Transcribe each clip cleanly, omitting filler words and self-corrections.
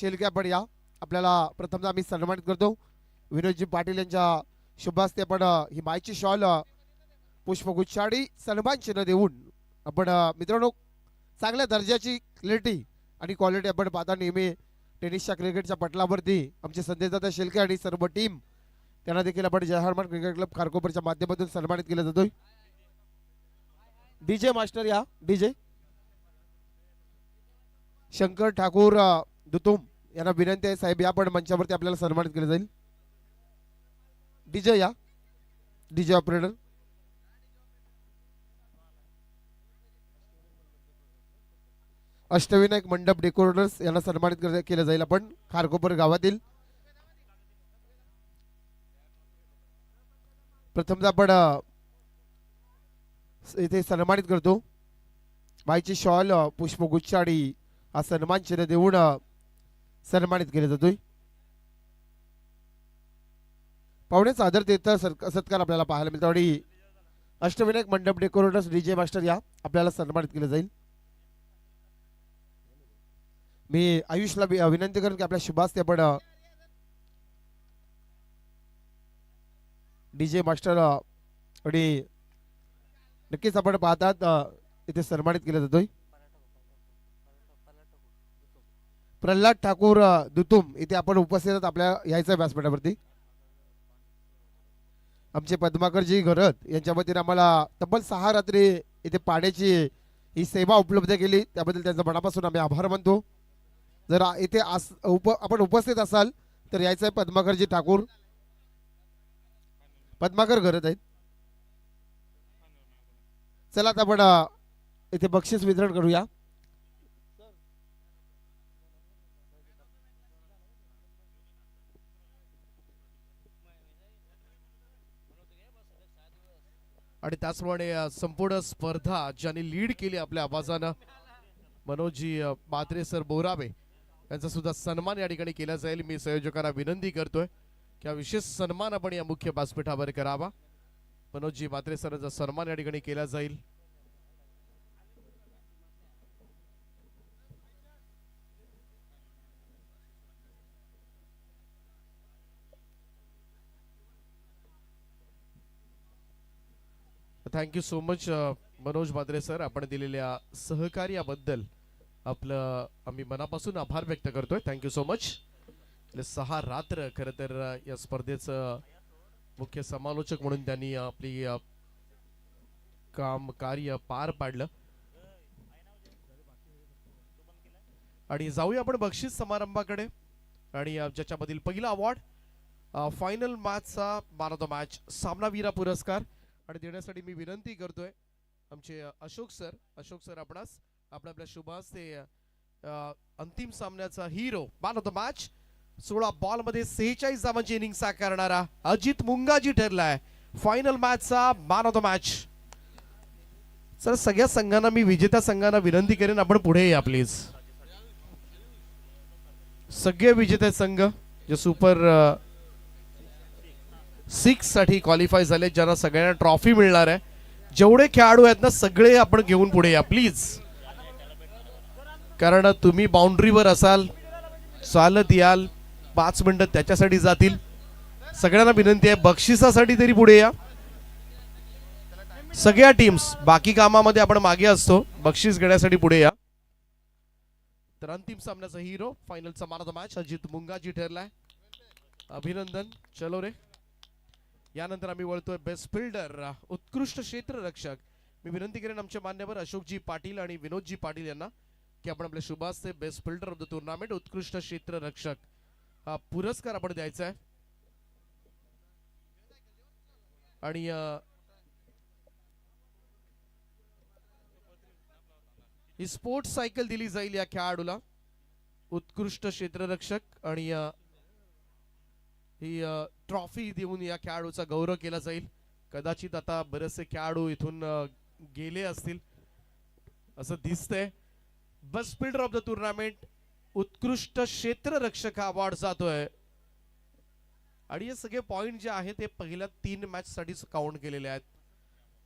शेलके आपण या आपल्याला प्रथमतः आम्ही सन्मानित करतो विनोदजी पाटील यांच्या शुभ हस्ते आपण ही मायची शॉल पुष्पगुच्छाडी सन्मान चिन्ह देऊन आपण मित्रांनो चांगल्या दर्जाची क्लिटी आणि क्वालिटी आपण पाहता नेहमी टेनिसच्या क्रिकेटच्या पटलावरती आमचे संदेशदाता शेलके आणि सर्व टीम त्यांना देखील आपण जय हनुमान क्रिकेट क्लब खारकोपरच्या माध्यमातून सन्मानित केलं जातोय। डीजे मास्टर या डीजे शंकर ठाकूर दुतुम यांना विनंती आहे साहेब या पण मंचावरती आपल्याला सन्मानित केलं जाईल। डीजे या डीजे ऑपरेटर अष्टविनायक मंडप डेकोरेटर्स यांना सन्मानित केलं जाईल आपण खारकोपर गावातील। प्रथमतः आपण इथे सन्मानित करतो माईची शॉल पुष्पगुच्छ आणि हा सन्मान चिन्ह देऊन सन्मानित केले जातोय। पाहुण्याचा आदर देता सत्कार आपल्याला पाहायला मिळतो आणि अष्टविनायक मंडप डेकोरेटर्स डीजे मास्टर या आपल्याला सन्मानित केलं जाईल। मी आयुषला विनंती करेन की आपल्या शुभास्ते आपण डीजे मास्टर आणि नक्कीच आपण पाहतात इथे सन्मानित केलं जातोय। प्रल्हाद ठाकूर दुतुम इथे आपण उपस्थित आपल्या यायचं व्यासपीठावरती। आमचे पद्माकरजी घरत यांच्या वतीने आम्हाला तब्बल 6 रात्री इथे पाण्याची ही सेवा उपलब्ध केली त्याबद्दल त्यांचा मनापासून आम्ही आभार मानतो। जर इथे आपण उपस्थित असाल तर यायचं आहे पद्माकरजी ठाकूर पद्माकर घरत आहेत। चला आता आपण इथे बक्षीस वितरण करूया। आणि त्याचप्रमाणे संपूर्ण स्पर्धा ज्यांनी लीड केली आपल्या आवाजानं मनोजी म्हात्रे सर बोराबे यांचा सुद्धा सन्मान या ठिकाणी केला जाईल। मी संयोजकांना विनंती करतोय की विशेष सन्मान आपण या मुख्य व्यासपीठावर करावा। मनोजी म्हात्रे सरांचा सन्मान या ठिकाणी केला जाईल। Thank you so much Manoj Mhatre sir आपण दिलेल्या सहकार्याबद्दल आपलं आम्ही मनापासून आभार व्यक्त करतोय। Thank you so much. 6 रात्र खरं तर या स्पर्धेचं मुख्य समालोचक म्हणून त्यांनी आपली काम कार्य पार पाडलं। आणि जाऊया आपण बक्षीस समारंभाकडे आणि ज्याच्यामधील पहिला अवॉर्ड फायनल मॅचचा मॅन ऑफ द मॅच सामनावीरा पुरस्कार आणि देण्यासाठी मी विनंती करतोय आमचे अशोक सर आपणास आपल्या शुभास्ते अंतिम सामन्याचा hero man of the match 16 ball मध्ये 46 धावांची इनिंग साकारणारा अजित मुंगाजी ठरलाय फायनल मॅचचा man of the match. Sir सगळ्या संघांना मी विजेत्या संघांना विनंती करेन आपण पुढे या प्लीज। सगळे विजेते संघ जे सुपर 6 साठी क्वालिफाय झाले ज्यांना सगळ्यांना ट्रॉफी मिळणार आहे जेवढे खेळाडू आहेत ना सगळे आपण घेऊन पुढे या प्लीज। कारण तुम्ही बाउंड्रीवर असाल चालत याल 5 मिनिटं त्याच्यासाठी जातील। सगळ्यांना विनंती आहे बक्षिसासाठी तरी पुढे या। सगळ्या टीम्स बाकी कामामध्ये आपण मागे असतो बक्षीस घेण्यासाठी पुढे या। तर अंतिम सामन्याचा हिरो फायनलचा man of the match Ajit Mungaji ठरलाय अभिनंदन। चलो रे। यानंतर आम्ही वळतोय बेस्ट फिल्डर उत्कृष्ट क्षेत्ररक्षक। मी विनंती करेन आमचे मान्यवर अशोकजी पाटील आणि विनोदजी पाटील यांना की आपण आपल्या शुभास्ते best fielder of the tournament उत्कृष्ट क्षेत्ररक्षक हा पुरस्कार आपण द्यायचा आहे। आणि ही स्पोर्ट्स सायकल दिली जाईल या खेळाडूला उत्कृष्ट क्षेत्ररक्षक आणि ही ट्रॉफी देऊन या खेळाडूचा गौरव केला जाईल। कदाचित आता बरेचसे खेळाडू इथून गेले असतील असं दिसतंय। Best fielder of the tournament उत्कृष्ट क्षेत्ररक्षक हा अवॉर्ड जातोय आणि हे सगळे पॉइंट जे आहेत ते पहिल्या 3 मॅच साठी काउंट केलेले आहेत।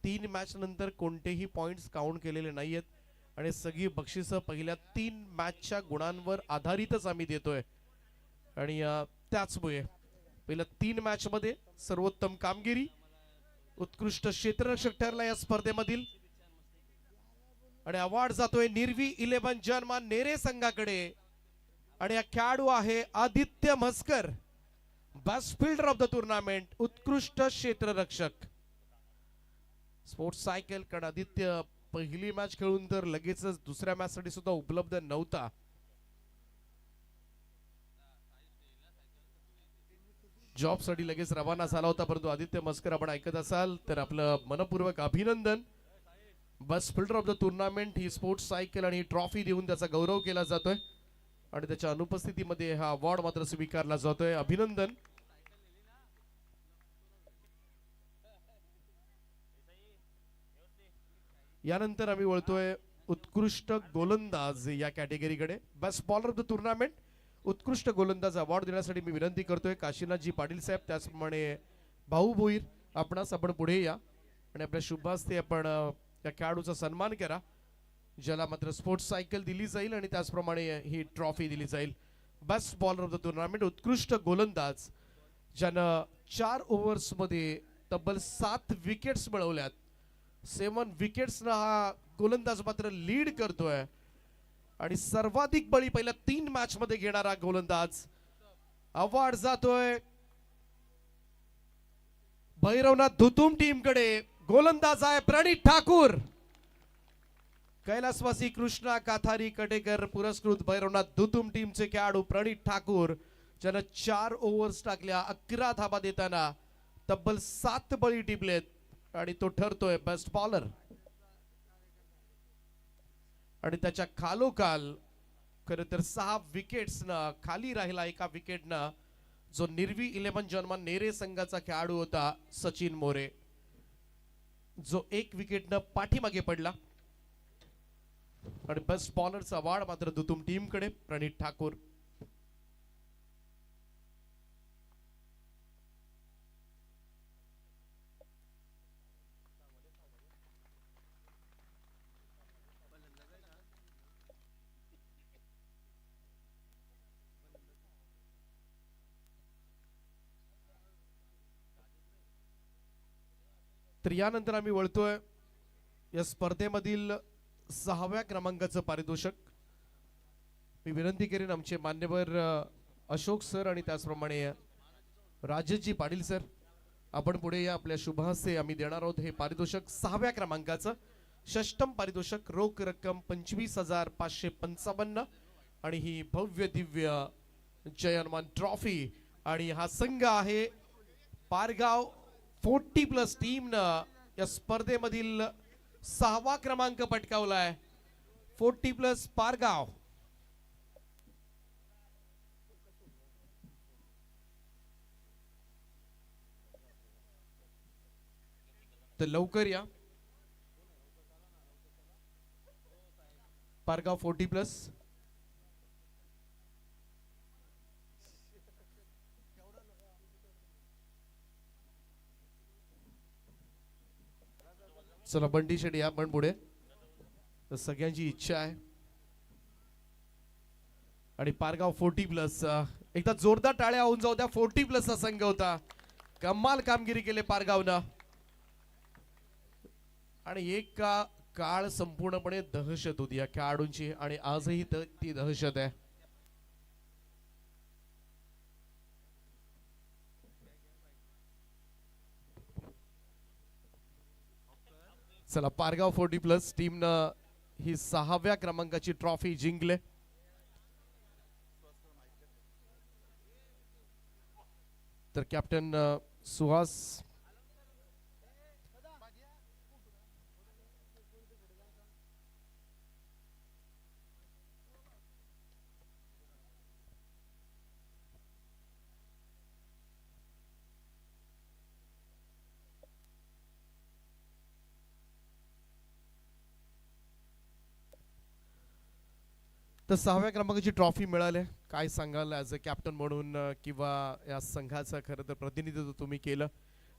3 मॅच नंतर कोणतेही पॉइंट्स काउंट केलेले नाहीयेत आणि सगळी बक्षिसं पहिल्या 3 मॅचच्या गुणांवर आधारितच आम्ही देतोय. आणि त्याचमुळे पहिल्या 3 मॅच मध्ये सर्वोत्तम कामगिरी, उत्कृष्ट क्षेत्ररक्षक ठरला या स्पर्धेमधील. आणि अवॉर्ड जातोय निर्वी 11 जर्मन नेरे संघाकडे. आणि हा खेळाडू आहे Aditya Mhaskar, best fielder of the tournament, उत्कृष्ट क्षेत्ररक्षक. स्पोर्ट्स सायकल कारण आदित्य पहिली मॅच खेळून तर लगेचच दुसऱ्या मॅच साठी सुद्धा उपलब्ध नव्हता. जॉब साठी लगेच रवाना झाला होता, परंतु आदित्य म्हस्कर आपण ऐकत असाल तर आपलं मनपूर्वक अभिनंदन. Best fielder of the tournament ही स्पोर्ट्स सायकल आणि ही ट्रॉफी देऊन त्याचा गौरव केला जातोय आणि त्याच्या अनुपस्थितीमध्ये हा अवॉर्ड मात्र स्वीकारला जातोय. अभिनंदन. यानंतर आम्ही वळतोय उत्कृष्ट गोलंदाज या कॅटेगरीकडे. Best bowler of the tournament, उत्कृष्ट गोलंदाज अवॉर्ड देण्यासाठी मी विनंती करतोय काशीनाथजी पाटील साहेब, त्याचप्रमाणे भाऊ भोईर आपणास आपण पुढे या आणि आपल्या शुभ हस्ते आपण या खेळाडूचा सन्मान करा, ज्याला मात्र स्पोर्ट्स सायकल दिली जाईल आणि त्याचप्रमाणे ही ट्रॉफी दिली जाईल. Best bowler of the tournament, उत्कृष्ट गोलंदाज ज्यानं 4 ओव्हर्स मध्ये तब्बल 7 विकेट्स मिळवल्यात. 7 विकेट्स ना हा गोलंदाज मात्र लीड करतोय आणि सर्वाधिक बळी पहिल्या 3 मॅच मध्ये घेणारा गोलंदाज. अवॉर्ड जातोय भैरवनाथ धुतुम टीम कडे. गोलंदाज आहे प्रणित ठाकूर. कैलासवासी कृष्णा काथारी कटेकर पुरस्कृत भैरवनाथ धुतुम टीमचे खेळाडू प्रणित ठाकूर, ज्यानं 4 ओव्हर्स टाकल्या, 11 धाबा देताना तब्बल 7 बळी टिपलेत आणि तो ठरतोय बेस्ट बॉलर. आणि त्याच्या खालोखाल खरं तर 6 विकेट्स न खाली राहिला एका विकेट न जो निर्वी 11 जर्मन नेरे संघाचा खेळाडू होता सचिन मोरे, जो 1 विकेट न पाठीमागे पडला. आणि बेस्ट बॉलरचा अवॉर्ड मात्र दुतुम टीम कडे प्रणित ठाकूर. तर यानंतर आम्ही वळतोय या स्पर्धेमधील 6व्या क्रमांकाचं पारितोषिक. मी विनंती करेन आमचे मान्यवर अशोक सर आणि त्याचप्रमाणे राजेशजी पाटील सर, आपण पुढे या. आपल्या शुभ हस्ते आम्ही देणार आहोत हे पारितोषिक 6व्या क्रमांकाचं षष्टम पारितोषिक. रोख रक्कम 25,555 आणि ही भव्य दिव्य जयनमान ट्रॉफी. आणि हा संघ आहे पारगाव 40+ टीमनं या स्पर्धेमधील 6वा क्रमांक पटकावलाय. 40+ पारगाव. तर लवकर या पारगाव 40+. चला बंटी शेट या पण पुढे. तर सगळ्यांची इच्छा आहे. आणि पारगाव 40+, एकदा जोरदार टाळ्या होऊन जाऊ द्या. 40+ हा संघ होता, कमाल कामगिरी केले पारगावनं. आणि एक काळ संपूर्णपणे दहशत होती या खेळाडूंची आणि आजही ती दहशत आहे. चला पारगाव 40+ टीमनं ही 6व्या क्रमांकाची ट्रॉफी जिंकले. तर कॅप्टन सुहास तर 6व्या क्रमांकाची ट्रॉफी मिळाली. काय सांगाल ॲज अ कॅप्टन म्हणून किंवा या संघाचं खरं तर प्रतिनिधित्व तुम्ही केलं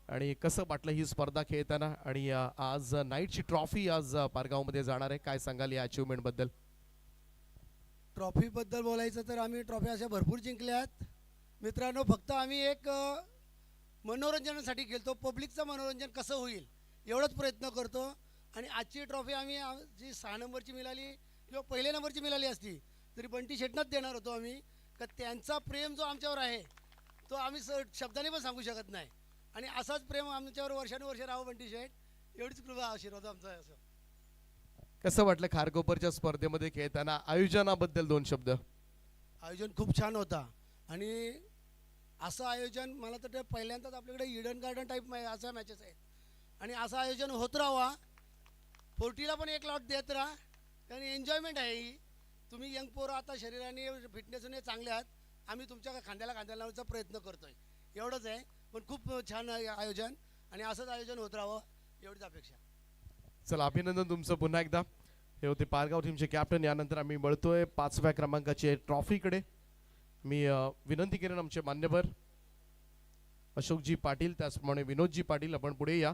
आणि कसं वाटलं ही स्पर्धा खेळताना आणि आज नाईटची ट्रॉफी आज पारगावमध्ये जाणार आहे, काय सांगाल या अचिव्हमेंट बद्दल? ट्रॉफीबद्दल बोलायचं तर आम्ही ट्रॉफी अशा भरपूर जिंकल्या आहेत मित्रांनो. फक्त आम्ही एक मनोरंजनासाठी खेळतो, पब्लिकचं मनोरंजन कसं होईल एवढंच प्रयत्न करतो. आणि आजची ट्रॉफी आम्ही जी 6 नंबरची मिळाली किंवा पहिल्या नंबरची मिळाली असती तरी बंटी शेटनंच देणार होतो आम्ही. का त्यांचा प्रेम जो आमच्यावर आहे तो आम्ही शब्दाने पण सांगू शकत नाही. आणि असाच प्रेम आमच्यावर वर्षानुवर्ष राहावं बंटी शेट, एवढीच कृपा आशीर्वाद आमचा आहे. असं कसं वाटलं खारकोपरच्या स्पर्धेमध्ये खेळताना? आयोजनाबद्दल 2 शब्द. आयोजन खूप छान होता आणि असं आयोजन मला तर ते पहिल्यांदाच आपल्याकडे ईडन गार्डन टाईप अशा मॅचेस आहेत आणि असं आयोजन होत राहावा. 40ला पण एक लॉट देत राहा आणि एन्जॉयमेंट आहे ही. तुम्ही यंग पोरं आता शरीराने फिटनेसने चांगले आहात, आम्ही तुमच्या खांद्याला खांद्याला लावण्याचा प्रयत्न करतोय, एवढंच आहे. पण खूप छान आहे आयोजन आणि असंच आयोजन होत राहावं एवढीच अपेक्षा. चला, अभिनंदन तुमचं पुन्हा एकदा. हे होते पारगाव टीमचे कॅप्टन. यानंतर आम्ही वळतोय 5व्या क्रमांकाचे ट्रॉफीकडे. मी विनंती करेन आमचे मान्यवर अशोकजी पाटील, त्याचप्रमाणे विनोदजी पाटील, आपण पुढे या.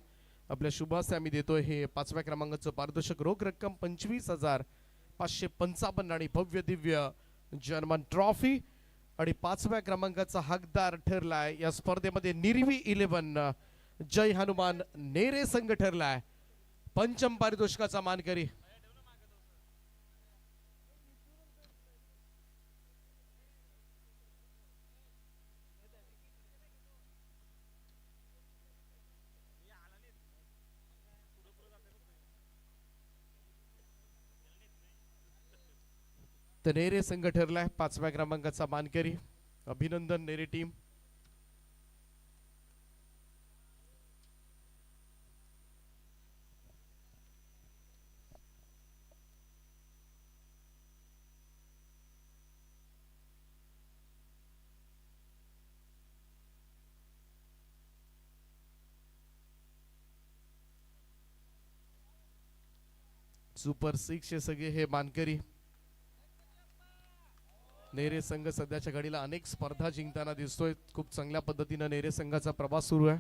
आपल्या शुभास्ते आम्ही देतोय हे 5व्या क्रमांकाचं पारितोषिक रोख रक्कम 25,555 आणि भव्य दिव्य जर्मन ट्रॉफी. आणि 5व्या क्रमांकाचा हकदार ठरलाय या स्पर्धेमध्ये निरवी 11 जय हनुमान नेरे संघ ठरलाय पंचम पारितोषिकाचा मानकरी. तर नेरे संघ ठरलाय 5व्या क्रमांकाचा मानकरी. अभिनंदन नेरे टीम. सुपर 6 चे सगळे हे मानकरी. नेरे संघ सध्याच्या घडीला अनेक स्पर्धा जिंकताना दिसतोय. खूप चांगल्या पद्धतीनं नेरे संघाचा प्रवास सुरू आहे.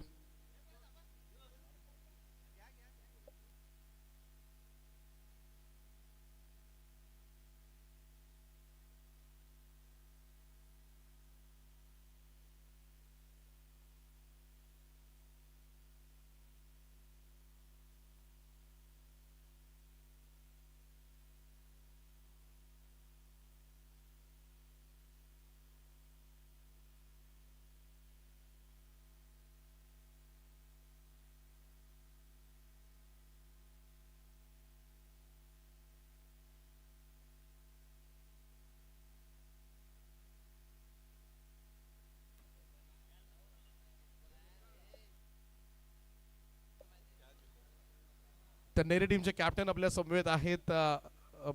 तर नेरे टीमचे कॅप्टन आपल्या समवेत आहेत.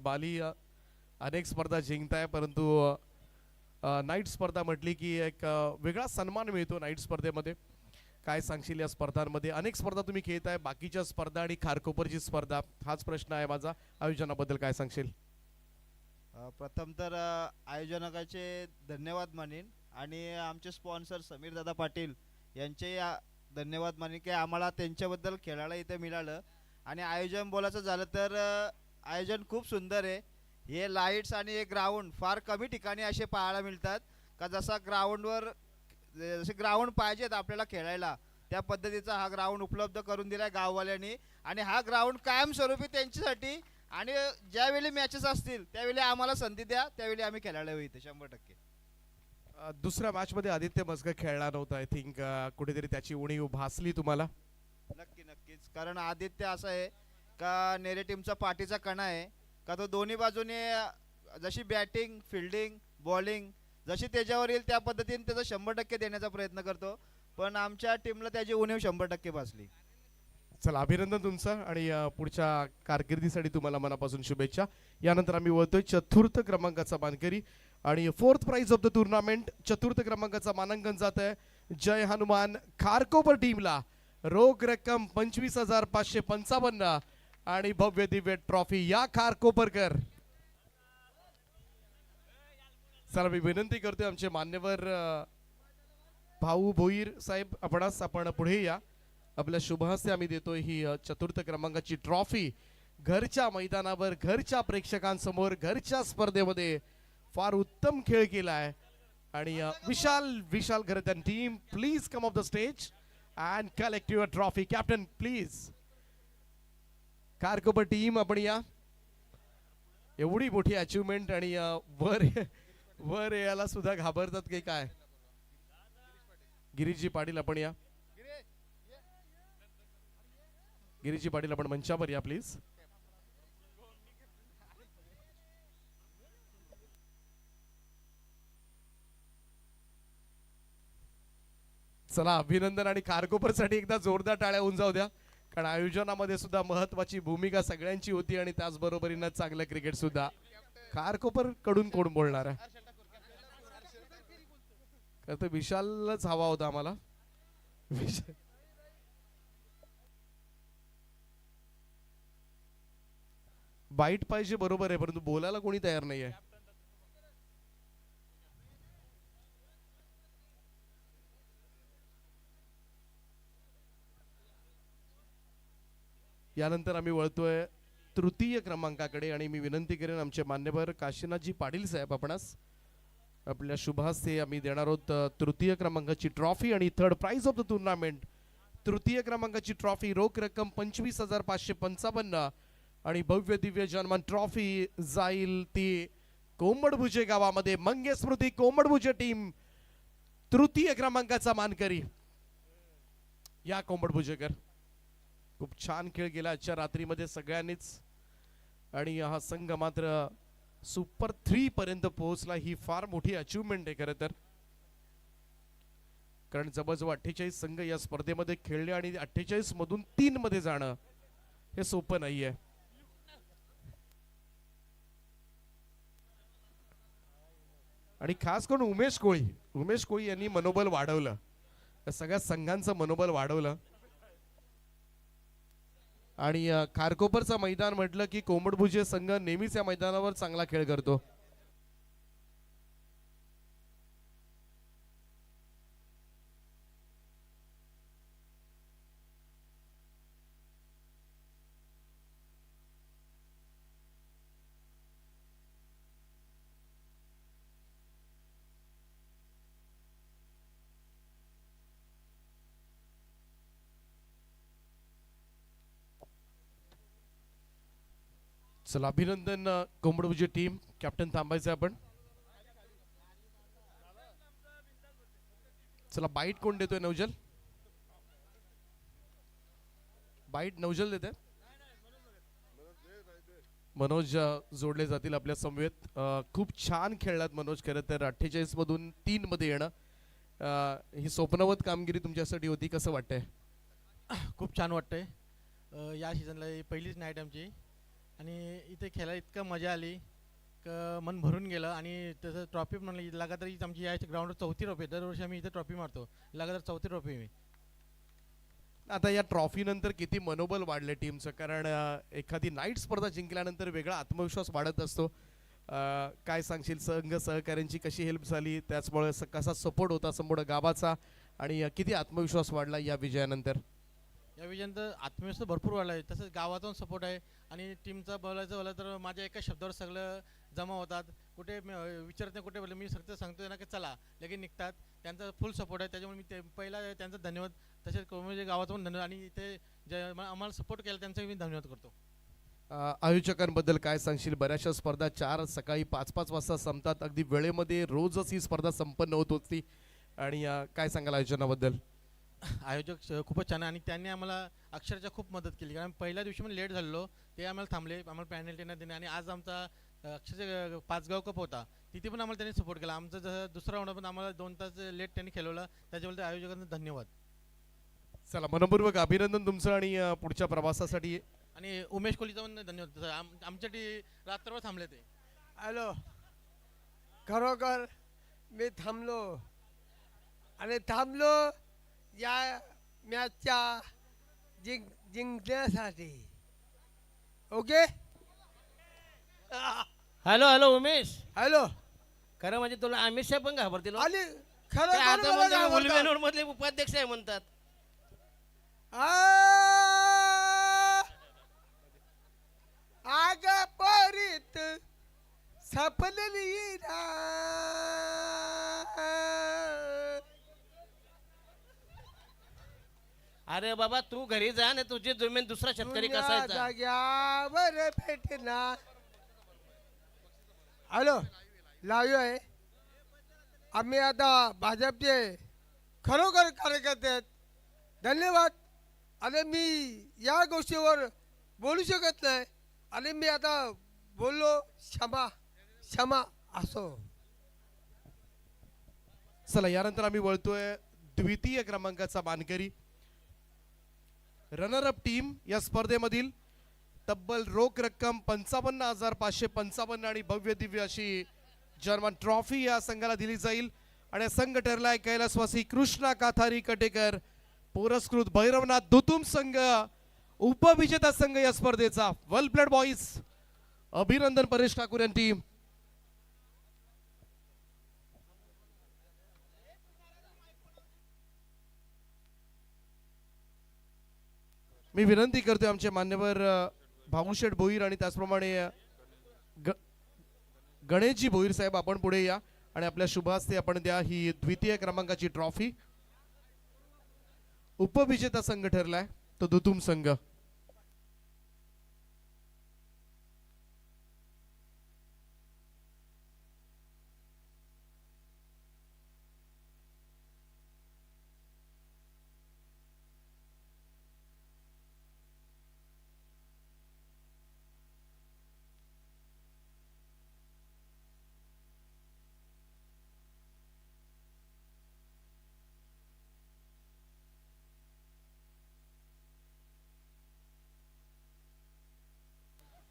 बाली अनेक स्पर्धा जिंकताय, परंतु नाईट स्पर्धा म्हटली की एक वेगळा सन्मान मिळतो नाईट स्पर्धेमध्ये. काय सांगशील या स्पर्धांमध्ये? अनेक स्पर्धा तुम्ही खेळताय, बाकीच्या स्पर्धा आणि खारकोपरची स्पर्धा, हाच प्रश्न आहे माझा. आयोजनाबद्दल काय सांगशील? प्रथम तर आयोजकाचे धन्यवाद मानेन आणि आमचे स्पॉन्सर समीर दादा पाटील यांचे धन्यवाद मानेन की आम्हाला त्यांच्याबद्दल खेळायला इथे मिळालं. आणि आयोजन बोलायचं झालं तर आयोजन खूप सुंदर आहे. हे लाईट्स आणि हे ग्राउंड फार कमी ठिकाणी असे पाहायला मिळतात का जसा ग्राउंडवर जसे ग्राउंड पाहिजेत आपल्याला खेळायला त्या पद्धतीचा हा ग्राउंड उपलब्ध करून दिला गाववाल्यांनी. आणि हा ग्राउंड कायमस्वरूपी त्यांच्यासाठी आणि ज्यावेळी मॅचेस असतील त्यावेळी आम्हाला संधी द्या, त्यावेळी आम्ही खेळायला येऊ इथे 100%. दुसऱ्या मॅच मध्ये आदित्य मस्का खेळला नव्हता. आय थिंक कुठेतरी त्याची उणीव भासली तुम्हाला? नक्कीच, कारण आदित्य असं आहे का नेरे टीमचा पाठीचा कणा आहे का तो दोन्ही बाजूने जशी बॅटिंग फिल्डिंग बॉलिंग जशी त्याच्यावर येईल त्या पद्धतीने त्याचा 100% देण्याचा प्रयत्न करतो. पण आमच्या टीमला त्याची उणीव 100% भासली. चला, अभिनंदन तुमचं आणि पुढच्या कारकिर्दीसाठी तुम्हाला मनापासून शुभेच्छा. यानंतर आम्ही वळतोय 4th क्रमांकाचा मानकरी आणि 4th price of the tournament 4th क्रमांकाचा मानांकन जात आहे जय हनुमान खारकोपर टीमला. रोख रक्कम 25,555 आणि भव्य दिव्य ट्रॉफी या खारकोपरकर. चला, मी विनंती करतोय आमचे मान्यवर भाऊ भोईर साहेब, आपण पुढे या. आपल्या शुभहस्ते आम्ही देतोय ही चतुर्थ क्रमांकाची ट्रॉफी घरच्या मैदानावर घरच्या प्रेक्षकांसमोर घरच्या स्पर्धेमध्ये फार उत्तम खेळ केलाय आणि Vishal Vishal Kharatan team please come off the stage and collect your trophy. Captain please. कारकोपर टीम आपण या. एवढी मोठी अचिव्हमेंट आणि वर वर यायला सुद्धा घाबरतात की काय. गिरीजी पाटील आपण या. गिरीजी पाटील आपण मंचावर या प्लीज. चला अभिनंदन आणि कारकोपरसाठी एकदा जोरदार टाळ्या होऊन जाऊ द्या कारण आयोजनामध्ये सुद्धा महत्वाची भूमिका सगळ्यांची होती आणि त्याचबरोबरीनं चांगलं क्रिकेट सुद्धा. कारकोपर कडून कोण बोलणार आहे. तर विशालच हवा होता आम्हाला. बाईट पाहिजे बरोबर आहे परंतु बोलायला कोणी तयार नाहीये. यानंतर आम्ही वळतोय तृतीय क्रमांकाकडे आणि मी विनंती करेन आमचे मान्यवर काशीनाथजी पाटील साहेब आपणास आपल्या शुभहस्ते आम्ही देणार आहोत तृतीय क्रमांकाची ट्रॉफी आणि third prize of the tournament. तृतीय क्रमांकाची ट्रॉफी रोख रक्कम 25,555 आणि भव्य दिव्य जनमान ट्रॉफी जाईल ती कोंबडभुजे गावामध्ये. मंगेश स्मृती कोंबडभुजे टीम तृतीय क्रमांकाचा मानकरी या कोंबडभुजेकर. खूप छान खेळ गेला आजच्या रात्रीमध्ये सगळ्यांनीच आणि हा संघ मात्र सुपर 3 पर्यंत पोहोचला. ही फार मोठी अचिव्हमेंट आहे खरं तर कारण जवळजवळ 48 संघ या स्पर्धेमध्ये खेळले आणि 48 मधून 3 मध्ये जाणं हे सोपं नाहीये. आणि खास करून उमेश कोळी यांनी मनोबल वाढवलं. सगळ्या संघांचं मनोबल वाढवलं आणि खारकोपरचं मैदान म्हटलं की कोंबडभुजे संघ नेहमीच या मैदानावर चांगला खेळ करतो. चला अभिनंदन कोंबडभुजे टीम. कॅप्टन थांबायचं आपण. चला बाईट कोण देतोय. नवजल बाईट नवजल देते. मनोज जोडले जातील आपल्या समवेत. खूप छान खेळलात मनोज. खरं तर 48 मधून 3 मध्ये येणं ही स्वप्नवत कामगिरी तुमच्यासाठी होती. कसं वाटतंय. खूप छान वाटतंय. या सीझनला पहिलीच नाईट आमची आणि इथे खेळायला इतकं मजा आली क मन भरून गेलं. आणि तसं ट्रॉफी म्हणलं लगातार आमची या ग्राउंडवर 4थी ट्रॉफी. दरवर्षी आम्ही इथे ट्रॉफी मारतो. लगातार 4थी ट्रॉफी मी. आता या ट्रॉफी नंतर किती मनोबल वाढले टीमचं कारण एखादी नाईट स्पर्धा जिंकल्यानंतर वेगळा आत्मविश्वास वाढत असतो. काय सांगशील संघ सहकाऱ्यांची कशी हेल्प झाली त्याचमुळे कसा सपोर्ट होता संपूर्ण गावाचा आणि किती आत्मविश्वास वाढला या विजयानंतर. या विजयानंतर आत्मविश्वास भरपूर वाढला आहे. तसंच गावातून सपोर्ट आहे आणि टीमचा बोलायचं झालं तर माझ्या एका शब्दावर सगळं जमा होतात. कुठे विचारत नाही कुठे बोलले मी सगळं सांगतो ना की चला लगेच निघतात. त्यांचा फुल सपोर्ट आहे त्याच्यामुळे मी पहिला त्यांचा धन्यवाद. तसेच म्हणजे गावातून धन्यवाद आणि इथे जे आम्हाला सपोर्ट केला त्यांचा मी धन्यवाद करतो. आयोजकांबद्दल काय सांगशील. बऱ्याचशा स्पर्धा 4 सकाळी 5-5 वाजता संपतात. अगदी वेळेमध्ये रोजच ही स्पर्धा संपन्न होत होती आणि काय सांगाल आयोजनाबद्दल. आयोजक खूपच छान आहे आणि त्यांनी आम्हाला अक्षरशः खूप मदत केली कारण पहिल्या दिवशी पण लेट झालेलो ते आम्हाला थांबले. आम्हाला पॅनल्टी न देणे आणि आज आमचा अक्षरशः 5 कप होता तिथे पण आम्हाला त्यांनी सपोर्ट केला. आमचं जसं दुसरा राऊंड पण आम्हाला 2 तास लेट त्यांनी खेळवलं त्याच्याबद्दल आयोजकांना धन्यवाद. चला मनपूर्वक अभिनंदन तुमचं आणि पुढच्या प्रवासासाठी. आणि उमेश कोहलीचा पण धन्यवाद. आमच्यासाठी रात्रभर थांबले ते. हॅलो खरोखर मी थांबलो आणि थांबलो या मॅचच्या जिंकण्यासाठी. Okay. Hello hello Umesh. Hello खरं म्हणजे तुला अमित शाह पण घाबरतील हो. आणि ते खरं आता म्हणजे उलवेनूर मधले उपाध्यक्ष आहे म्हणतात. आ आग परीत सापडली ना. अरे बाबा तू घरी जा ना, तुझी जमीन दुसरा शेतकरी जुन्या कसायचा. जाग्यावर भेटणार. हॅलो लावू आहे. आम्ही आता भाजपचे खरोखर कार्यकर्ते आहेत. धन्यवाद. आणि मी या गोष्टीवर बोलू शकत नाही आणि मी आता बोललो क्षमा क्षमा असो. चला यानंतर आम्ही वळतोय द्वितीय क्रमांकाचा मानकरी रनर अप टीम या स्पर्धेमधील तब्बल रोख रक्कम 55,555 आणि भव्य दिव्य अशी जर्मन ट्रॉफी या संघाला दिली जाईल. आणि संघ ठरलाय कैलासवासी कृष्णा काथारी कटेकर, पुरस्कृत भैरवनाथ दुतुम संघ, उपविजेता संघ या स्पर्धेचा. वेल प्लेड बॉईज. अभिनंदन परेश ठाकूर यांची टीम. मी विनंती करतोय आमचे मान्यवर भाऊशेठ भोईर आणि त्याचप्रमाणे गणेशजी भोईर साहेब, आपण पुढे या आणि आपल्या शुभ हस्ते आपण द्या ही द्वितीय क्रमांकाची ट्रॉफी. उपविजेता संघ ठरलाय तो दुतुम संघ.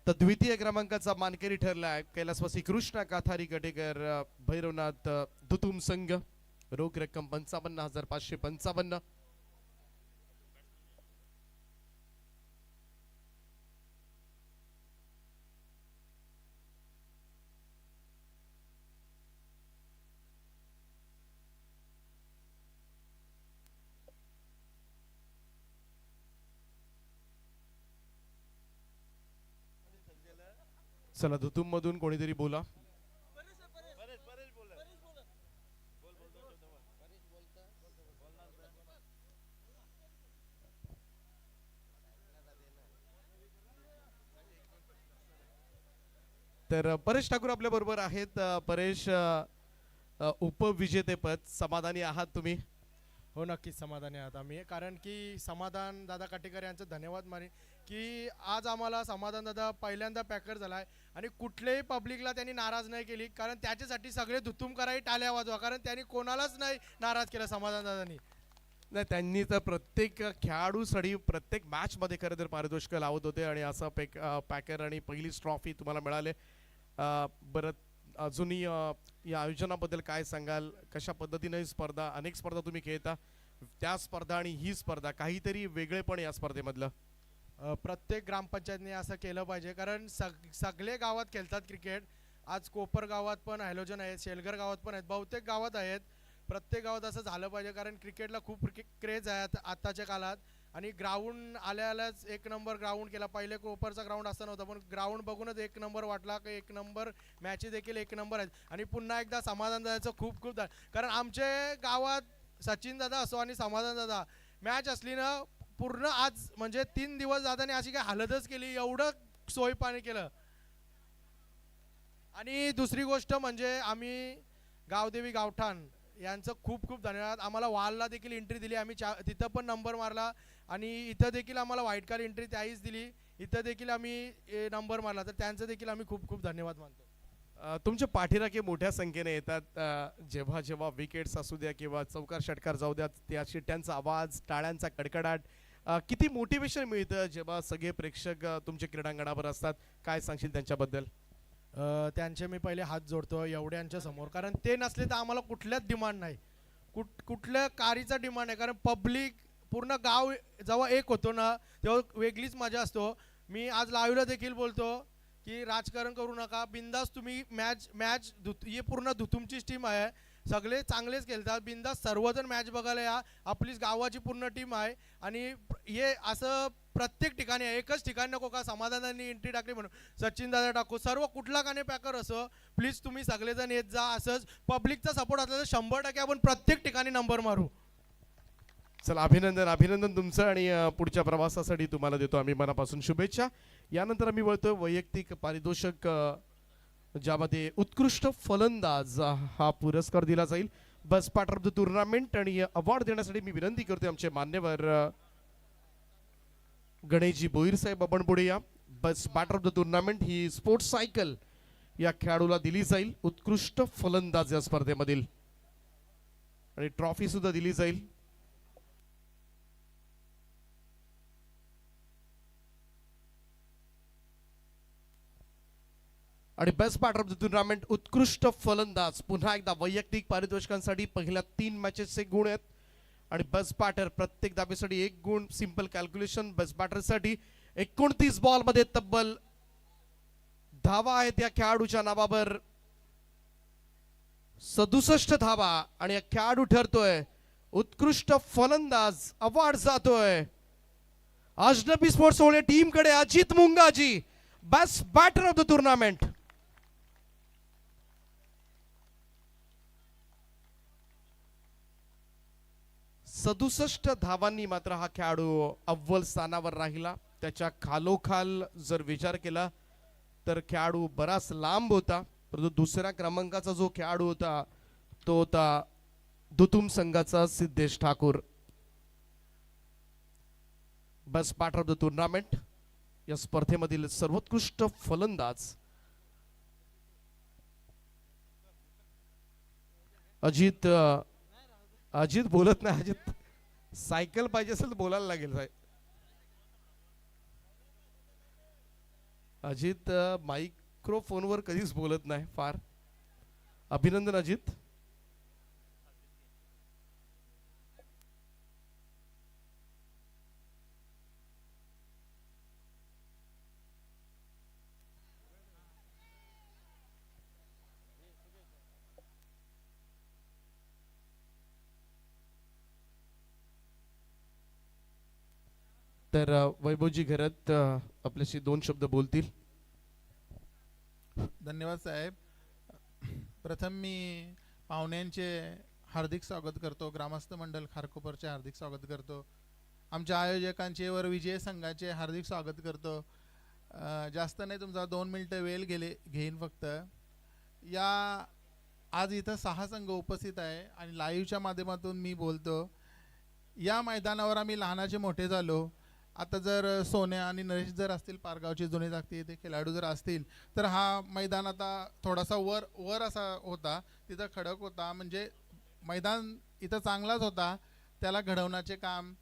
तर द्वितीय क्रमांकाचा मानकरी ठरलाय कैलासवासी कृष्णा काथारी कटेकर, भैरवनाथ दुतुम संघ. रोख रक्कम 55,555. चला दुतुम मधून कोणीतरी बोला. तर परेश ठाकूर आपल्या बरोबर आहेत. परेश, उपविजेतेपद समाधानी आहात तुम्ही? हो नक्कीच समाधानी आहात आम्ही, कारण की समाधान दादा काटेकर यांचं धन्यवाद माने की आज आम्हाला समाधान दादा पहिल्यांदा पॅकर झालाय आणि कुठल्याही पब्लिकला त्यांनी नाराज नाही केली, कारण त्याच्यासाठी सगळे धुतुमकराही टाळ्या वाजवा, कारण त्यांनी कोणालाच नाही नाराज केलं समाधान दादांनी. नाही, त्यांनी तर प्रत्येक खेळाडूसाठी प्रत्येक मॅच मध्ये खरं तर पारितोषिक लावत होते आणि असं पॅकर आणि पहिलीच ट्रॉफी तुम्हाला मिळाले. बरं, अजूनही या आयोजनाबद्दल काय सांगाल? कशा पद्धतीने ही स्पर्धा, अनेक स्पर्धा तुम्ही खेळता, त्या स्पर्धा आणि ही स्पर्धा काहीतरी वेगळेपण या स्पर्धेमधलं? प्रत्येक ग्रामपंचायतने असं केलं पाहिजे, कारण सगळे गावात खेळतात क्रिकेट. आज कोपर गावात पण हॅलोजन आहेत, शेलगर गावात पण आहेत, बहुतेक गावात आहेत. प्रत्येक गावात असं झालं पाहिजे, कारण क्रिकेटला खूप क्रेज आहे आताच्या काळात. आणि ग्राउंड आल्याच एक नंबर ग्राउंड केला. पहिले कोपरचा ग्राउंड असं नव्हता, पण ग्राउंड बघूनच एक नंबर वाटला की एक नंबर मॅचेस देखील एक नंबर आहेत. आणि पुन्हा एकदा समाधान दादाचं खूप खूप कारण आमच्या गावात सचिन दादा असो आणि समाधान दादा मॅच असली ना, पूर्ण आज म्हणजे 3 दिवस दादाने अशी काही हालतच केली, एवढं सोय पाणी केलं. आणि दुसरी गोष्ट म्हणजे आम्ही गावदेवी गावठाण यांचं खूप खूप धन्यवाद. आम्हाला वालला देखील एंट्री दिली, आम्ही तिथं पण नंबर मारला आणि इथं देखील आम्हाला व्हाईट कार्ड एंट्री त्याहीच दिली, इथं देखील आम्ही नंबर मारला, तर त्यांचं देखील आम्ही खूप खूप धन्यवाद मानतो. तुमचे पाठीराखे मोठ्या संख्येने येतात. जेव्हा जेव्हा विकेट्स असू द्या किंवा चौकार षटकार जाऊ द्या, त्या शिट्ट्यांचा आवाज, टाळ्यांचा कडकडाट, किती मोटिवेशन मिळतं जेव्हा सगळे प्रेक्षक तुमच्या क्रीडांगणावर असतात. काय सांगशील त्यांच्याबद्दल? त्यांचे मी पहिले हात जोडतो एवढ्यांच्या समोर, कारण ते नसले तर आम्हाला कुठल्याच डिमांड नाही, कुठल्या कारीचा डिमांड आहे. कारण पब्लिक पूर्ण गाव जेव्हा एक होतो ना, तेव्हा वेगळीच मजा असतो. मी आज लाईव्हला देखील बोलतो की राजकारण करू नका, बिंदास तुम्ही मॅच ही पूर्ण तुमचीच टीम आहे. सगळे चांगलेच खेळतात बिंदास सर्वजण मॅच बघायला या. आपलीच गावाची पूर्ण टीम आहे आणि हे असं प्रत्येक ठिकाणी आहे. एकच ठिकाणी नको का समाधानाने एंट्री टाकली म्हणून सचिन दादा टाकू सर्व कुठला काने पॅकर असो प्लीज तुम्ही सगळेजण येत जा. असंच पब्लिकचा सपोर्ट असला तर 100% आपण प्रत्येक ठिकाणी नंबर मारू. चला अभिनंदन तुमचं आणि पुढच्या प्रवासासाठी तुम्हाला देतो आम्ही मनापासून शुभेच्छा. यानंतर आम्ही वळतो वैयक्तिक पारितोषिक ज्यामध्ये उत्कृष्ट फलंदाज हा पुरस्कार दिला जाईल. बस पार्ट ऑफ द टुर्नामेंट आणि अवॉर्ड देण्यासाठी मी विनंती करतोय आमचे मान्यवर गणेशजी बोईर साहेब आपण पुढे या. बस पार्ट ऑफ द टुर्नामेंट ही स्पोर्ट्स सायकल या खेळाडूला दिली जाईल उत्कृष्ट फलंदाज या स्पर्धेमधील आणि ट्रॉफी सुद्धा दिली जाईल. आणि best part of the tournament उत्कृष्ट फलंदाज पुन्हा एकदा वैयक्तिक पारितोषिकांसाठी पहिल्या 3 मॅचेसचे गुण आहेत आणि बेस्ट बॅटर प्रत्येक धावेसाठी 1 गुण. सिंपल कॅल्क्युलेशन बेस्ट बॅटरसाठी 29 बॉल मध्ये तब्बल धावा आहेत या खेळाडूच्या नावावर 67 धावा आणि या खेळाडू ठरतोय उत्कृष्ट फलंदाज. अवॉर्ड जातोय अजनबी स्पोर्ट्स ओळे टीम कडे. अजित मुंगाजी best batter of the tournament. सदुसष्ट धावांनी मात्र हा खेळाडू अव्वल स्थानावर राहिला. त्याच्या खालोखाल जर विचार केला तर खेळाडू बराच लांब होता परंतु दुसऱ्या क्रमांकाचा जो खेळाडू होता तो होता दुतुम संघाचा Siddhesh Thakur. Best part of the tournament या स्पर्धेमधील सर्वोत्कृष्ट फलंदाज अजित बोलत नाही. अजित सायकल पाहिजे असेल तर बोलायला लागेल. अजित मायक्रोफोनवर कधीच बोलत नाही फार. अभिनंदन अजित. तर वैभवजी घरात आपल्याशी 2 शब्द बोलतील. धन्यवाद साहेब. प्रथम मी पाहुण्यांचे हार्दिक स्वागत करतो. ग्रामस्थ मंडळ खारकोपरचे हार्दिक स्वागत करतो. आमच्या आयोजकांचे वर विजय संघाचे हार्दिक स्वागत करतो. जास्त नाही तुमचा 2 मिनिटं वेळ घेईन फक्त. या आज इथं 6 संघ उपस्थित आहे आणि लाईव्हच्या माध्यमातून मी बोलतो. या मैदानावर आम्ही लहानाचे मोठे झालो. आता जर सोन्या आणि नरेश जर असतील पारगावचे जुने जागते ते खेळाडू जर असतील तर हा मैदान आता थोडासा वर असा होता. तिथं खडक होता म्हणजे मैदान इथं चांगलाच होता. त्याला घडवण्याचे काम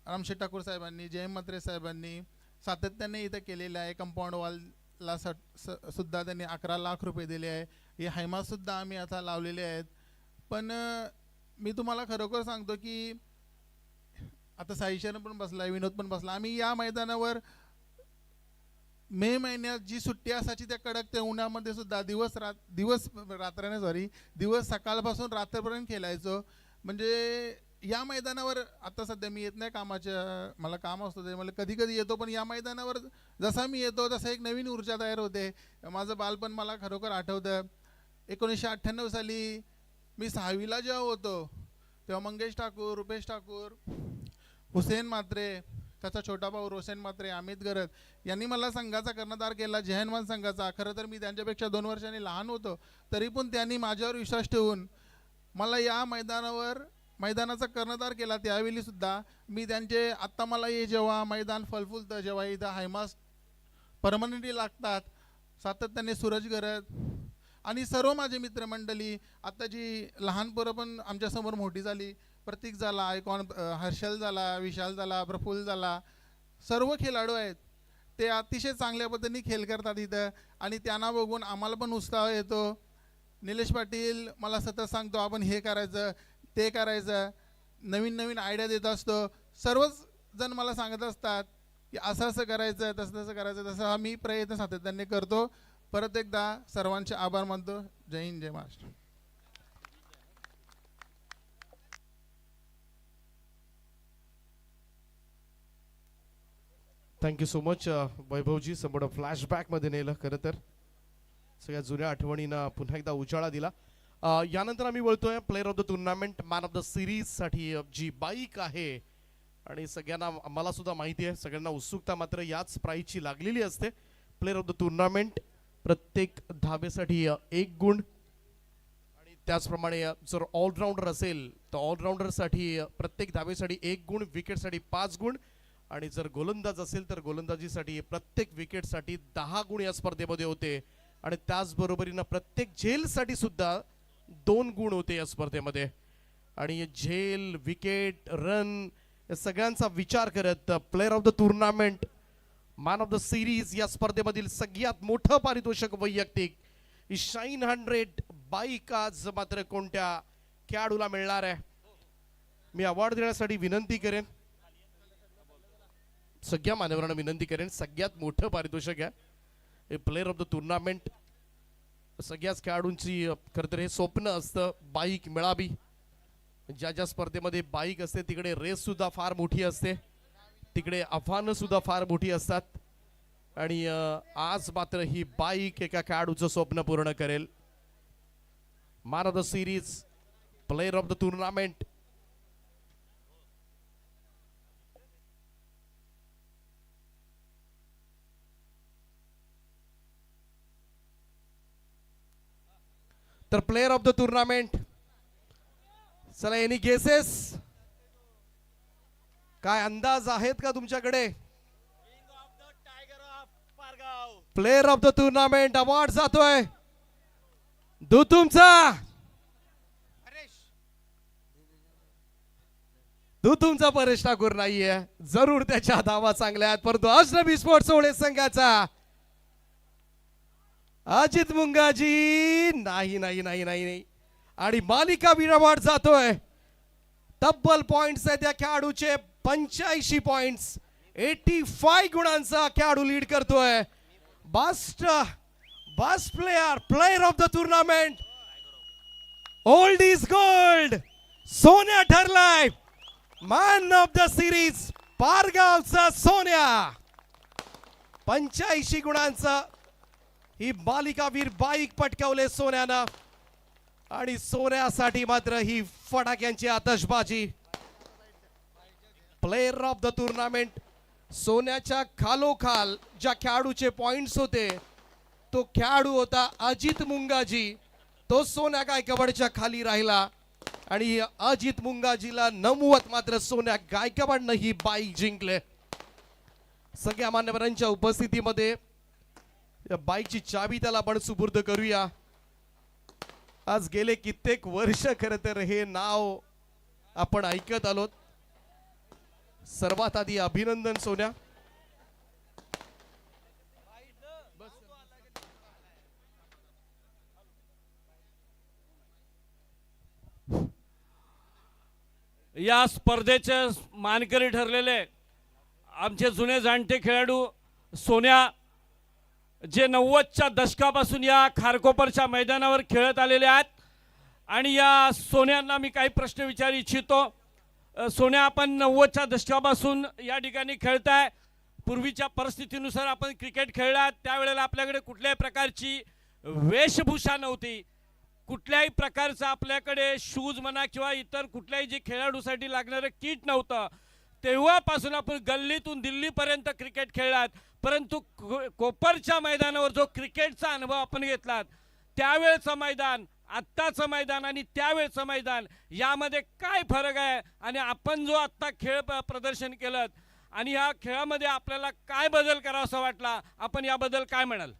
रामशेठ ठाकूर साहेबांनी जयम म्हात्रे साहेबांनी सातत्याने इथं केलेलं आहे. कंपाऊंड वॉलला सुद्धा त्यांनी 11 लाख रुपये दिले आहे. हे हैमासुद्धा आम्ही आता लावलेले आहेत. पण मी तुम्हाला खरोखर सांगतो की आता साईशरण पण बसला विनोद पण बसला. आम्ही या मैदानावर मे महिन्यात जी सुट्टी असायची त्या कडक त्या उन्हामध्ये सुद्धा दिवस सकाळपासून रात्रपर्यंत खेळायचो. म्हणजे या मैदानावर आता सध्या मी येत नाही कामाच्या मला काम असतं ते मला कधी कधी येतो. पण या मैदानावर जसा मी येतो तसा एक नवीन ऊर्जा तयार होते. माझं बालपण मला खरोखर आठवतं. 1998 साली मी 6वीला जेव्हा होतो तेव्हा मंगेश ठाकूर रुपेश ठाकूर हुसेन म्हात्रे त्याचा छोटा भाऊ रोशन म्हात्रे अमित गरज यांनी मला संघाचा कर्णधार केला. जयहनुमान संघाचा. खरं तर मी त्यांच्यापेक्षा 2 वर्षांनी लहान होतो तरी पण त्यांनी माझ्यावर विश्वास ठेवून मला या मैदानाचा कर्णधार केला. त्यावेळी सुद्धा मी त्यांचे आत्ता मला हे जेव्हा मैदान फलफुलतं जेव्हा इथं हायमास परमनंटली लागतात सातत्याने सूरज गरज आणि सर्व माझे मित्रमंडळी आता जी लहान पोरं पण आमच्यासमोर मोठी झाली. प्रतीक झाला आयकॉन हर्षल झाला विशाल झाला प्रफुल्ल झाला सर्व खेळाडू आहेत ते अतिशय चांगल्या पद्धतीने खेळ करतात इथं आणि त्यांना बघून आम्हाला पण उत्साह येतो. निलेश पाटील मला सतत सांगतो आपण हे करायचं ते करायचं नवीन नवीन आयडिया देत असतो. सर्वच जण मला सांगत असतात की असं असं करायचं तसं तसं करायचं तसं आम्ही प्रयत्न सातत्याने करतो. परत एकदा सर्वांचे आभार मानतो. जय हिंद जय महाराष्ट्र. थँक्यू सो मच वैभवजी. संपूर्ण फ्लॅशबॅकमध्ये नेलं खरं तर. सगळ्या जुन्या आठवणींना पुन्हा एकदा उजाळा दिला. यानंतर आम्ही बोलतोय player of the tournament man of the सिरीजसाठी जी बाईक आहे आणि सगळ्यांना आम्हाला सुद्धा माहिती आहे, सगळ्यांना उत्सुकता मात्र याच प्राईजची लागलेली असते. प्लेअर ऑफ द टुर्नामेंट प्रत्येक धावेसाठी 1 गुण आणि त्याचप्रमाणे जर ऑलराऊंडर असेल तर ऑलराऊंडरसाठी प्रत्येक धावेसाठी 1 गुण, विकेटसाठी 5 गुण आणि जर गोलंदाज असेल तर गोलंदाजीसाठी प्रत्येक विकेटसाठी 10 गुण या स्पर्धेमध्ये होते. आणि त्याचबरोबरीनं प्रत्येक झेलसाठी सुद्धा 2 गुण होते या स्पर्धेमध्ये. आणि झेल, विकेट, रन या सगळ्यांचा विचार करत player of the tournament man of the series या स्पर्धेमधील सगळ्यात मोठं पारितोषिक वैयक्तिक शाईन 100 बाईक आज मात्र कोणत्या खेळाडूला मिळणार आहे? मी अवॉर्ड देण्यासाठी विनंती करेन, सगळ्या मान्यवरांना विनंती करेन. सगळ्यात मोठं पारितोषिक आहे प्लेअर ऑफ द टुर्नामेंट. सगळ्याच खेळाडूंची खरं तर हे स्वप्न असतं बाईक मिळावी. ज्या ज्या स्पर्धेमध्ये बाईक असते तिकडे रेस सुद्धा फार मोठी असते, तिकडे आव्हानं सुद्धा फार मोठी असतात आणि आज मात्र ही बाईक एका खेळाडूचं स्वप्न पूर्ण करेल. Man of the series, player of the tournament. तर प्लेअर ऑफ द टुर्नामेंट, चला एनी गेसेस? काय अंदाज आहेत का तुमच्याकडे? Player of the tournament award जातोय तुमचा परेश ठाकूर नाहीये. जरूर त्याच्या धावा चांगल्या आहेत, परंतु अजनबी स्पोर्ट्स सोहळे संघाचा अजित मुंगाजी नाही नाही नाही नाही नाही. आणि मालिकावीर अवॉर्ड जातोय. तब्बल पॉइंट्स आहेत त्या खेळाडूचे 85 पॉइंट्स, 85 गुणांचा खेळाडू लीड करतोय. Best player of the tournament, old is gold, सोन्या ठरलाय. मॅन ऑफ द सिरीज पारगावचा सोन्या, 85 गुणांचा ही मालिकावीर बाईक पटकावले सोन्यानं. आणि सोन्यासाठी मात्र ही फटाक्यांची आतषबाजी. प्लेअर ऑफ द टुर्नामेंट, सोन्याच्या खालोखाल ज्या खेळाडूचे पॉइंट्स होते तो खेळाडू होता अजित मुंगाजी. तो सोन्या गायकवाडच्या खाली राहिला आणि अजित मुंगाजीला नमवत मात्र सोन्या गायकवाडनं ही बाईक जिंकले. सगळ्या मान्यवरांच्या उपस्थितीमध्ये या बाईकची चावी त्याला आपण सुपूर्द करूया. आज गेले कित्येक वर्ष खरं तर हे नाव आपण ऐकत आलोत. सर्वात आधी अभिनंदन सोन्या. या स्पर्धेचे मानकरी ठरलेले आमचे जुने जाणते खेळाडू सोन्या, जे 90च्या दशकापासून या खारकोपरच्या मैदानावर खेळत आलेले आहेत. आणि या सोन्यांना मी काही प्रश्न विचारू इच्छितो. सोन्या, आपण 90च्या दशकापासून या ठिकाणी खेळताय. पूर्वीच्या परिस्थितीनुसार आपण क्रिकेट खेळलात, त्यावेळेला आपल्याकडे कुठल्याही प्रकारची वेशभूषा नव्हती, कुठल्याही प्रकारचं आपल्याकडे शूज म्हणा किंवा इतर कुठल्याही जे खेळाडूसाठी लागणारं किट नव्हतं. तेव्हापासून आपण गल्लीतून दिल्लीपर्यंत क्रिकेट खेळलात, परंतु कोपरच्या मैदानावर जो क्रिकेटचा अनुभव आपण घेतलात, त्यावेळचं मैदान, आत्ताचं मैदान आणि त्यावेळचं मैदान यामध्ये काय फरक आहे? आणि आपण जो आत्ता खेळ प्रदर्शन केलं आणि ह्या खेळामध्ये आपल्याला काय बदल करावासा वाटला, आपण याबद्दल काय म्हणाल?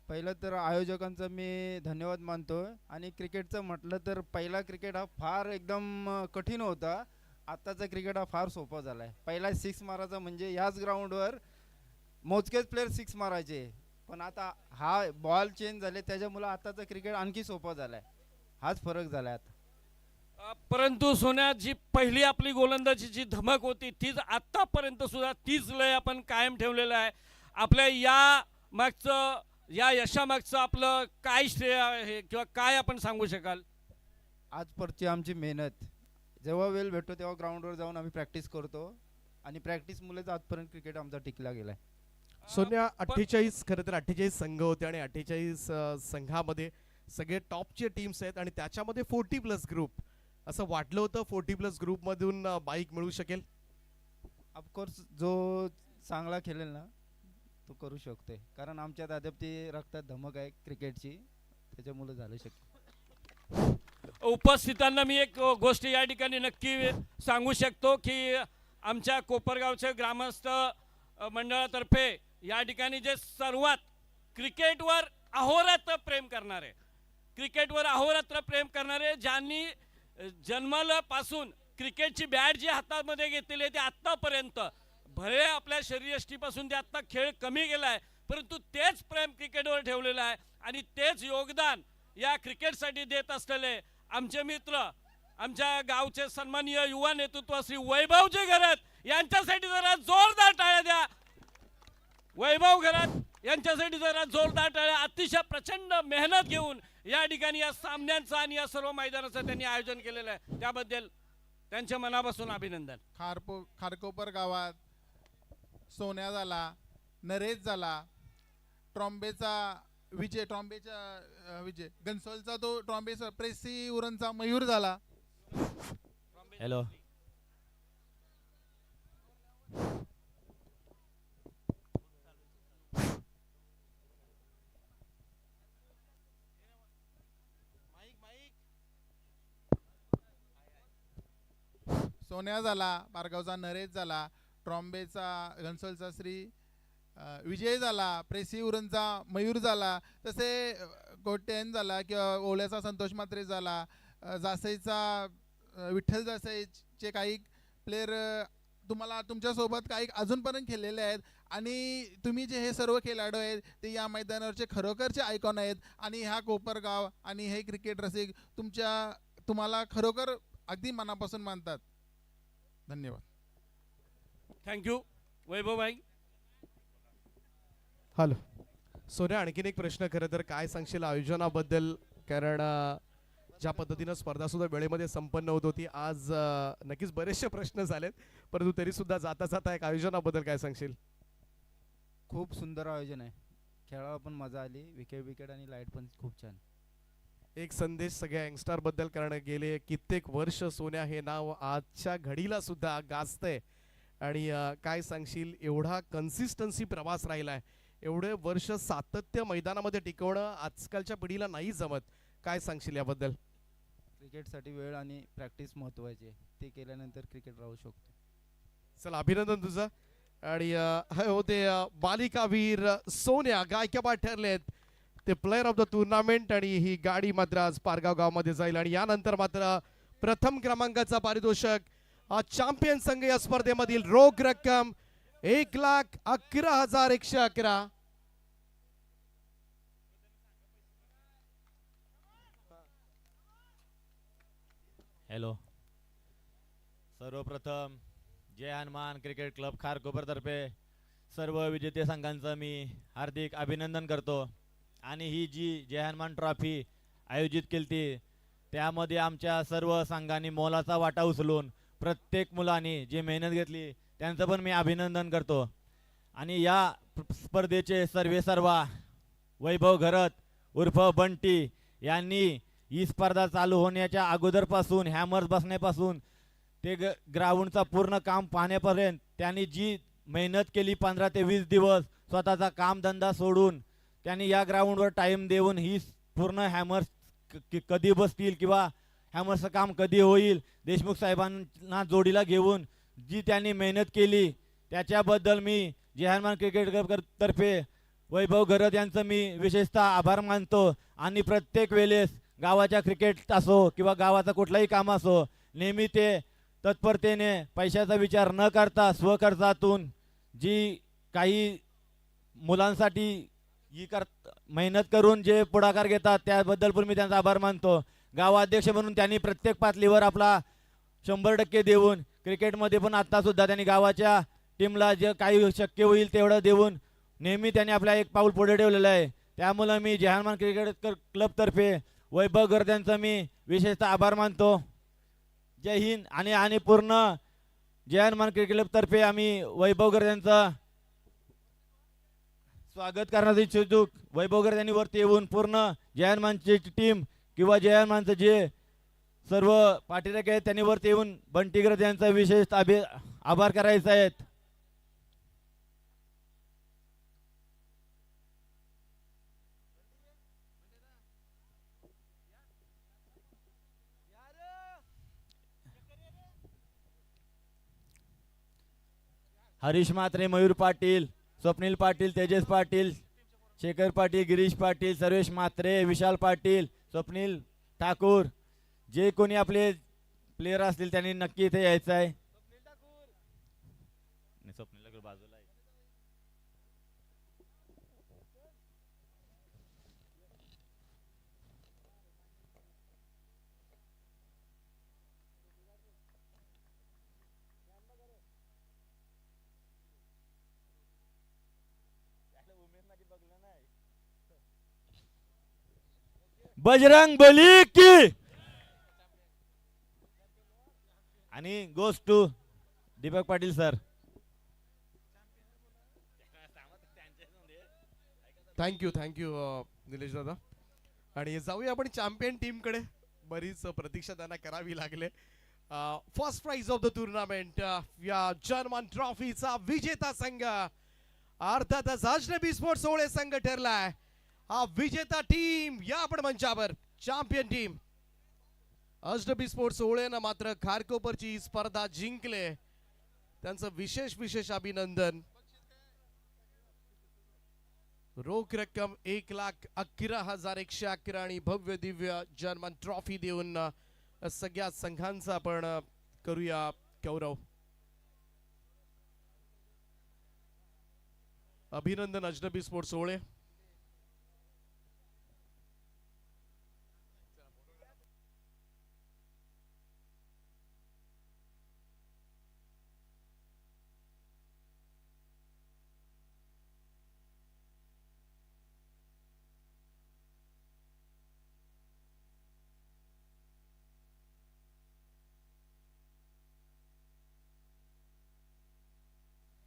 पहिलं तर आयोजकांचा मी धन्यवाद मानतो. आणि क्रिकेटचं म्हटलं तर पहिला क्रिकेट हा फार एकदम कठीण होता, आत्ताचा क्रिकेट हा फार सोपा झाला आहे. पहिला 6 मारायचा म्हणजे याच ग्राउंडवर मोजकेच प्लेयर 6 मारायचे, पण आता हा बॉल चेंज झाले त्याच्यामुळे आताचं क्रिकेट आणखी सोपं झालं आहे. हाच फरक झाला आहे आता. परंतु सोन्या, जी पहिली आपली गोलंदाजीची धमक होती तीच आत्तापर्यंत सुद्धा तीच लय आपण कायम ठेवलेलं आहे. आपल्या या मागचं, या यशामागचं आपलं काय श्रेय आहे किंवा काय आपण सांगू शकाल? आजपर्यंतची आमची मेहनत, जेव्हा वेळ भेटतो तेव्हा ग्राउंडवर जाऊन आम्ही प्रॅक्टिस करतो. आणि प्रॅक्टिसमुळेच आजपर्यंत क्रिकेट आमचा टिकला गेलाय. सोन्या 48 खरं तर 48 संघ होते आणि 48 संघामध्ये सगळे टॉपचे टीम्स आहेत आणि त्याच्यामध्ये 40+ ग्रुप असं वाटलं होतं 40+ ग्रुपमधून बाईक मिळू शकेल. ऑफकोर्स जो चांगला खेळेल ना तो करू शकतोय, कारण आमच्यात अद्याप ती रक्तात धमक आहे क्रिकेटची, त्याच्यामुळे झालं शक्य. उपस्थितांना मी एक गोष्ट या ठिकाणी नक्की सांगू शकतो की आमच्या कोपरगावच्या ग्रामस्थ मंडळातर्फे या ठिकाणी जे सर्वात क्रिकेटवर अहोरात्र प्रेम करणारे, क्रिकेटवर अहोरात्र प्रेम करणारे, ज्यांनी जन्मापासून क्रिकेटची बॅट जी हातामध्ये घेतलेली आहे ते आत्तापर्यंत भले आपल्या शरीरयष्टीपासून ते आत्ता खेळ कमी गेला आहे, परंतु तेच प्रेम क्रिकेटवर ठेवलेलं आहे आणि तेच योगदान या क्रिकेटसाठी देत असलेले आमचे मित्र, आमच्या गावचे सन्माननीय युवा नेतृत्व श्री वैभवजी घरात यांच्यासाठी जरा जोरदार टाळ्या द्या. वैभव घरात यांच्यासाठी जरा जोरदार टाळ्या. अतिशय प्रचंड मेहनत घेऊन या ठिकाणी या सामन्यांचं आणि या सर्व मैदानाचं त्यांनी आयोजन केलेलं आहे, त्याबद्दल त्यांच्या मनापासून अभिनंदन. खारकोपर गावात सोन्या झाला, नरेश झाला, ट्रॉम्बेचा विजय, विजय गन्सोलचा तो ट्रॉम्बेचा, प्रेसी उरणचा मयूर झाला. हॅलो, सोन्या झाला, पारगावचा नरेश झाला, ट्रॉम्बेचा घनसोलचा श्री विजय झाला, प्रेसी उरणचा मयूर झाला, तसे गोट्यान झाला किंवा ओल्याचा संतोष म्हात्रे झाला, जासईचा विठ्ठल जासईचे काही प्लेयर तुम्हाला तुमच्यासोबत काही अजूनपर्यंत खेळलेले आहेत आणि तुम्ही जे हे सर्व खेळाडू आहेत ते या मैदानावरचे खरोखरचे आयकॉन आहेत आणि ह्या कोपरगाव आणि हे क्रिकेट रसिक तुम्हाला खरोखर अगदी मनापासून मानतात. धन्यवाद. थँक्यू वैभव भाई. हॅलो सोन्या, आणखीन एक प्रश्न, खरं तर काय सांगशील आयोजनाबद्दल, कारण ज्या पद्धतीनं स्पर्धा सुद्धा वेळेमध्ये संपन्न होत होती, आज नक्कीच बरेचसे प्रश्न झालेत, परंतु तरी सुद्धा जाता जाता एक आयोजनाबद्दल काय सांगशील? खूप सुंदर आयोजन आहे, खेळायला पण मजा आली, विकेट आणि लाईट पण खूप छान. एक संदेश सगळ्या यंगस्टर बद्दल, कारण गेले कित्येक वर्ष सोन्या हे नाव आजच्या घडीला सुद्धा गाजतंय आणि काय सांगशील, एवढा कन्सिस्टन्सी प्रवास राहिलाय, एवढे वर्ष सातत्य मैदानामध्ये टिकवणं आजकालच्या पिढीला नाही जमत, काय सांगशील याबद्दल? क्रिकेटसाठी वेळ आणि प्रॅक्टिस महत्त्वाची आहे, ते केल्यानंतर क्रिकेट राहू शकतो. चला अभिनंदन तुझं. आणि हे होते बालिकावीर सोन्या, गायकवाड ठरलेत ते प्लेअर ऑफ द टुर्नामेंट आणि ही गाडी मात्र आज पारगाव गावामध्ये जाईल आणि यानंतर मात्र प्रथम क्रमांकाचा पारितोषिक चॅम्पियन संघ या स्पर्धेमधील रोख रक्कम 1,11,111. हॅलो, सर्वप्रथम जय हनुमान क्रिकेट क्लब खारकोपरतर्फे सर्व विजेते संघांचं मी हार्दिक अभिनंदन करतो आणि ही जी जय हनुमान ट्रॉफी आयोजित केली त्यामध्ये आमच्या सर्व संघांनी मोलाचा वाटा उचलून प्रत्येक मुलांनी जी मेहनत घेतली त्यांचं पण मी अभिनंदन करतो. आणि या स्पर्धेचे सर्वेसर्वा वैभव घरत उर्फ बंटी यांनी ही स्पर्धा चालू होण्याच्या अगोदरपासून हॅमर्स बसण्यापासून ते ग्राउंडचा पूर्ण काम पाहण्यापर्यंत त्यांनी जी मेहनत केली 15 ते 20 दिवस स्वतःचा कामधंदा सोडून त्यांनी या ग्राउंडवर टाईम देऊन ही पूर्ण हॅमर्स कधी बसतील किंवा हॅमर्सचं काम कधी होईल देशमुख साहेबांना जोडीला घेऊन जी त्यांनी मेहनत केली त्याच्याबद्दल मी जय हनुमान क्रिकेट क्लब तर्फे वैभव घरत यांचं मी विशेषतः आभार मानतो. आणि प्रत्येक वेळेस गावाच्या क्रिकेट असो किंवा गावाचा कुठलाही काम असो नेहमी ते तत्परतेने पैशाचा विचार न करता स्वखर्चातून जी काही मुलांसाठी ही मेहनत करून जे पुढाकार घेतात त्याबद्दल पण मी त्यांचा आभार मानतो. गावाध्यक्ष म्हणून त्यांनी प्रत्येक पातळीवर आपला 100% देऊन क्रिकेटमध्ये पण आत्तासुद्धा त्यांनी गावाच्या टीमला जे काही शक्य होईल तेवढं देऊन नेहमी त्यांनी आपल्या एक पाऊल पुढे ठेवलेलं आहे. त्यामुळं मी जय हनुमान क्रिकेट क्लबतर्फे वैभव घरत यांचा मी विशेषतः आभार मानतो. जय हिंद. आणि पूर्ण जय हनुमान क्रिकेट क्लब तर्फे आम्ही वैभव गर्दे यांचा स्वागत करण्याचा इच्छितो. वैभव गर्दे यांनी वरती येऊन पूर्ण जय हनुमानची टीम किंवा जय हनुमानचं जे सर्व पाठीराखे आहेत त्यांनी वरती येऊन बंटी गर्दे यांचा विशेष आभार करायचा आहेत. हरीश म्हात्रे, मयूर पाटील, स्वप्नील पाटील, तेजस पाटील, शेखर पाटील, गिरीश पाटील, सर्वेश म्हात्रे, विशाल पाटील, स्वप्नील ठाकूर, जे कोणी आपले प्लेयर असतील त्यांनी नक्की इथे यायचं आहे. स्वप्नील ठाकूर बाजूला आहे. बजरंग बली की आणि goes to Deepak Patil sir. Thank you Nilesh दादा. आणि जाऊया आपण चॅम्पियन टीम कडे. बरीच प्रतीक्षा त्यांना करावी लागले. First prize of the tournament या जर्मन ट्रॉफीचा विजेता संघ अर्थातच अजनबी स्पोर्ट्स सोहळे संघ ठरलाय. हा विजेता टीम या आपण मंचावर चॅम्पियन टीम अजनबी स्पोर्ट्स सोहळेनं मात्र खारकोपरची स्पर्धा जिंकले. त्यांचं विशेष अभिनंदन. रोख रक्कम 1,11,111 आणि भव्य दिव्य जर्मन ट्रॉफी देऊन सगळ्या संघांचा आपण करूया गौरव. अभिनंदन अजनबी स्पोर्ट्स सोहळे.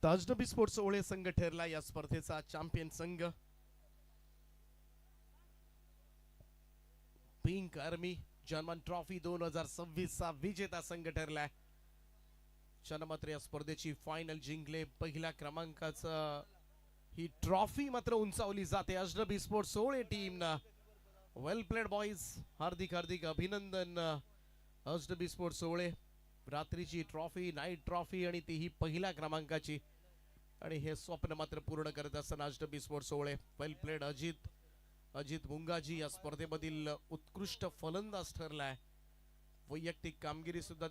अजनबी स्पोर्ट्स सोहळे संघ ठरला या स्पर्धेचा चॅम्पियन संघ. पिंक आर्मी जर्मन ट्रॉफी 2026 चा विजेता संघ ठरलाय. मात्र या स्पर्धेची फायनल जिंकले. पहिल्या क्रमांकाचं ही ट्रॉफी मात्र उंचावली जाते अजनबी स्पोर्ट्स सोहळे टीमना. वेल प्लेड बॉईज. हार्दिक अभिनंदन अजनबी स्पोर्ट्स सोहळे. रात्रीची ट्रॉफी, नाईट ट्रॉफी आणि तीही पहिल्या क्रमांकाची. आणि हे स्वप्न मात्र पूर्ण करत असताना अजनबी स्पोर्ट्स सोहळे. वेल प्लेड अजित मुंगाजी या स्पर्धेमधील उत्कृष्ट फलंदाज ठरलाय. वैयक्तिक कामगिरी सुद्धा